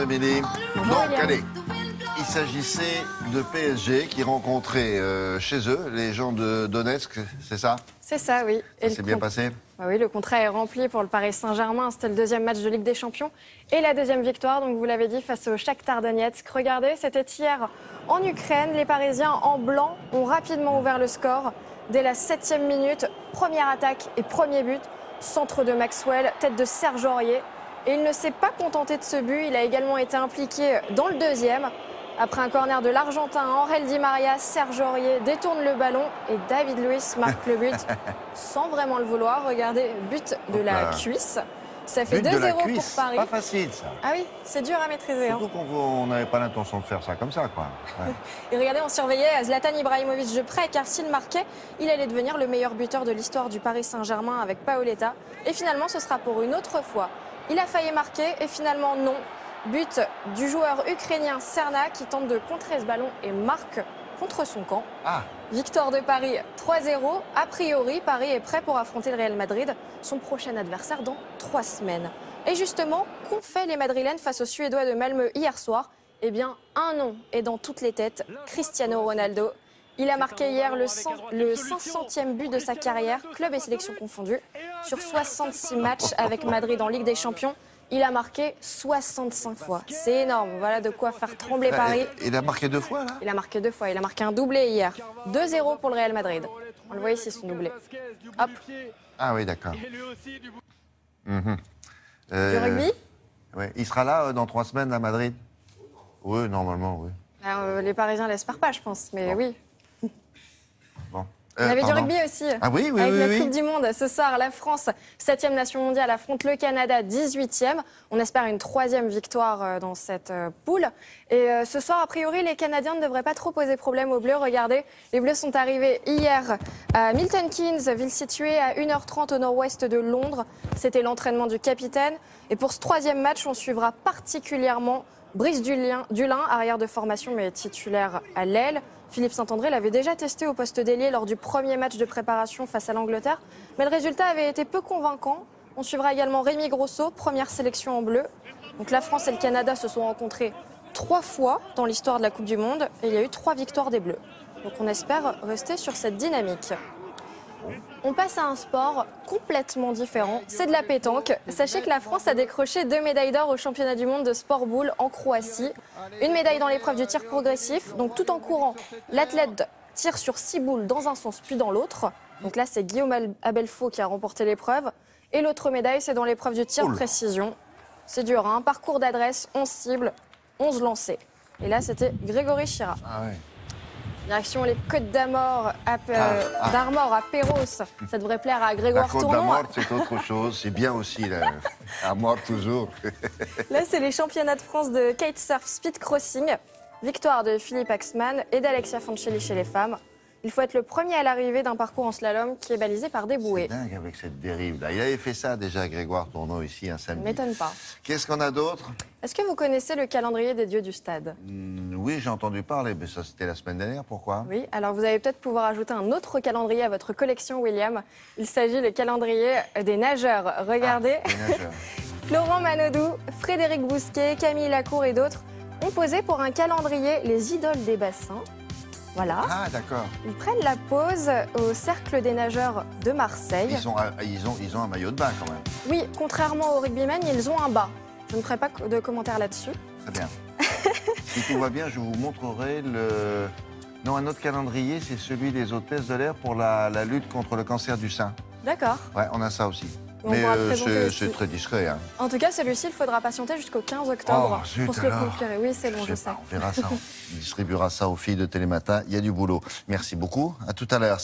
Émilie. Bonjour, Donc, William. allez, il s'agissait de PSG qui rencontrait chez eux les gens de Donetsk, c'est ça? C'est ça, oui. Ça s'est bien passé? Ah oui, le contrat est rempli pour le Paris Saint-Germain. C'était le deuxième match de Ligue des Champions et la deuxième victoire, donc vous l'avez dit, face au Shakhtar Donetsk. Regardez, c'était hier en Ukraine. Les Parisiens en blanc ont rapidement ouvert le score. Dès la 7e minute, première attaque et premier but. Centre de Maxwell, tête de Serge Aurier. Et il ne s'est pas contenté de ce but, il a également été impliqué dans le deuxième. Après un corner de l'Argentin, Angel Di Maria, Serge Aurier détourne le ballon et David Luiz marque le but sans vraiment le vouloir. Regardez, but de la cuisse. Ça fait 2-0 pour Paris. Pas facile, ça. Ah oui, c'est dur à maîtriser. Surtout qu'on n'avait pas l'intention de faire ça comme ça, quoi. Ouais. Et regardez, on surveillait Zlatan Ibrahimovic de près, car s'il marquait, il allait devenir le meilleur buteur de l'histoire du Paris Saint-Germain avec Paoletta. Et finalement, ce sera pour une autre fois. Il a failli marquer et finalement non. But du joueur ukrainien Serna qui tente de contrer ce ballon et marque contre son camp. Ah. Victoire de Paris 3-0. A priori, Paris est prêt pour affronter le Real Madrid, son prochain adversaire dans 3 semaines. Et justement, qu'ont fait les Madrilènes face aux Suédois de Malmö hier soir? Eh bien, un nom est dans toutes les têtes, Cristiano Ronaldo. Il a marqué hier le 500e but de sa carrière, club et sélection confondus. Sur 66 matchs avec Madrid en Ligue des Champions, il a marqué 65 fois. C'est énorme, voilà de quoi faire trembler Paris. Il a marqué 2 fois, là? Il a marqué 2 fois, il a marqué un doublé hier. 2-0 pour le Real Madrid. On le voit ici, son doublé. Hop. Ah oui, d'accord. Du rugby? Ouais. Il sera là dans 3 semaines à Madrid? Oui, normalement, oui. Alors, les Parisiens l'espèrent pas, je pense, mais Bon. oui. Bon. On avait du Pardon. rugby aussi. Ah oui, oui, Avec oui, la oui. Coupe du Monde. Ce soir, la France, 7e nation mondiale, affronte le Canada, 18e. On espère une 3e victoire dans cette poule. Et ce soir, a priori, les Canadiens ne devraient pas trop poser problème aux Bleus. Regardez, les Bleus sont arrivés hier à Milton Keynes, ville située à 1h30 au nord-ouest de Londres. C'était l'entraînement du capitaine. Et pour ce 3e match, on suivra particulièrement Brice Dulin, arrière de formation mais titulaire à l'aile. Philippe Saint-André l'avait déjà testé au poste d'ailier lors du premier match de préparation face à l'Angleterre. Mais le résultat avait été peu convaincant. On suivra également Rémi Grosso, première sélection en bleu. Donc la France et le Canada se sont rencontrés 3 fois dans l'histoire de la Coupe du Monde. Et il y a eu 3 victoires des Bleus. Donc on espère rester sur cette dynamique. On passe à un sport complètement différent, c'est de la pétanque. Sachez que la France a décroché 2 médailles d'or au championnat du monde de sport boule en Croatie. Une médaille dans l'épreuve du tir progressif, donc tout en courant, l'athlète tire sur 6 boules dans un sens puis dans l'autre. Donc là, c'est Guillaume Abelfo qui a remporté l'épreuve. Et l'autre médaille, c'est dans l'épreuve du tir précision. C'est dur, hein, parcours d'adresse, 11 cibles, 11 lancés. Et là, c'était Grégory Chira. Ah ouais. Direction les Côtes d'Armor à Perros. Ça devrait plaire à La Grégoire Côte Tournon. d'Armor, c'est autre chose. C'est bien aussi, là. À mort toujours. Là, c'est les championnats de France de kitesurf speed crossing. Victoire de Philippe Axman et d'Alexia Fancelli chez les femmes. Il faut être le premier à l'arrivée d'un parcours en slalom qui est balisé par des bouées. C'est dingue avec cette dérive, là. Il avait fait ça déjà, Grégoire Tourneau, ici, un Ça samedi. ne m'étonne pas. Qu'est-ce qu'on a d'autre? Est-ce que vous connaissez le calendrier des dieux du stade? Oui, j'ai entendu parler, mais ça, c'était la semaine dernière. Pourquoi? Oui, alors vous allez peut-être pouvoir ajouter un autre calendrier à votre collection, William. Il s'agit du calendrier des nageurs. Regardez, Les nageurs. Florent Manodou, Frédéric Bousquet, Camille Lacour et d'autres ont posé pour un calendrier les idoles des bassins. Voilà. Ah, d'accord. Ils prennent la pause au Cercle des nageurs de Marseille. Ils ont un maillot de bain, quand même. Oui, contrairement aux rugbymen, ils ont un bas. Je ne ferai pas de commentaires là-dessus. Très bien. Si tout va bien, je vous montrerai le... Non, un autre calendrier, c'est celui des hôtesses de l'air pour la lutte contre le cancer du sein. D'accord. Ouais, on a ça aussi. On Mais pourra le présenter aussi. c'est très discret, hein. En tout cas, celui-ci, il faudra patienter jusqu'au 15 octobre Oh, zut pour se le alors. procurer. Oui, c'est bon, je sais. On verra ça. On distribuera ça aux filles de Télématin. Il y a du boulot. Merci beaucoup. À tout à l'heure.